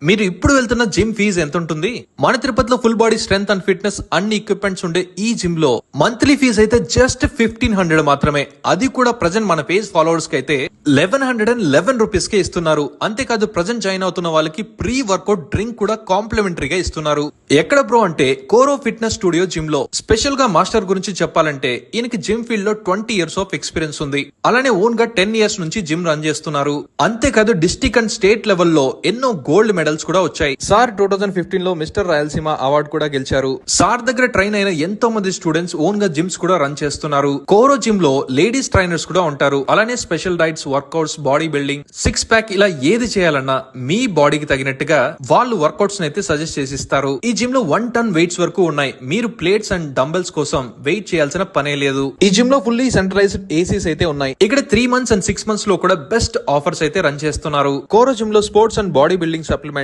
మీరు ఇప్పుడు వెళ్తున్న జిమ్ ఫీజు ఎంత ఉంటుంది? మన తిరుపతిలో full body strength and fitness అన్ని ఎక్విప్మెంట్స్ ఉండే ఈ జిమ్ లో మంత్లీ ఫీజు అయితే జస్ట్ 1500 మాత్రమే. అది కూడా ప్రజెంట్ మన పేజ్ ఫాలోవర్స్ కి అయితే 1111 రూపీస్ కే ఇస్తున్నారు. అంతేకాదు ప్రజెంట్ జాయిన్ అవుతున్న వాళ్ళకి ప్రీ వర్కౌట్ డ్రింక్ కూడా కాంప్లిమెంటరీగా ఇస్తున్నారు. ఎక్కడ బ్రో అంటే కోరో ఫిట్నెస్ స్టూడియో జిమ్ లో. స్పెషల్ గా మాస్టర్ గురించి చెప్పాలంటే ఈయనకి జిమ్ ఫీల్డ్ లో 20 ఇయర్స్ ఆఫ్ ఎక్స్పీరియన్స్ ఉంది. అలానే ఓన్ గా 10 ఇయర్స్ నుంచి జిమ్ రన్ చేస్తున్నారు. అంతేకాదు డిస్ట్రిక్ట్ అండ్ స్టేట్ లెవెల్లో ఎన్నో గోల్డ్ మెడల్స్ కూడా వచ్చాయి. సార్ 2015 లో మిస్టర్ రాయలసీమ అవార్డు కూడా గెలిచారు. సార్ దగ్గర ట్రైన్ అయిన ఎంతో మంది స్టూడెంట్స్ ఓన్ గా జిమ్స్ కూడా రన్ చేస్తున్నారు. కోరో జిమ్ లో లేడీస్ ట్రైనర్స్ కూడా ఉంటారు. అలానే special diets, workouts, body building, 6 pack ఇలా ఏది చేయాలన్నా మీ బాడీకి తగినట్టుగా వాళ్ళు వర్కౌట్స్ అయితే సజెస్ట్ చేసిస్తారు. ఈ జిమ్ లో 1 టన్ వెయిట్స్ వరకు ఉన్నాయి. మీరు ప్లేట్స్ అండ్ డంబెల్స్ కోసం వెయిట్ చేయాల్సిన పనే లేదు. ఈ జిమ్ లో ఫుల్లీ సెంట్రలైజ్డ్ ఏసీస్ అయితే ఉన్నాయి. ఇక్కడ 3 మంత్స్ అండ్ 6 మంత్స్ లో కూడా బెస్ట్ ఆఫర్స్ అయితే రన్ చేస్తున్నారు. కోరో జిమ్ లో sports and body building supplement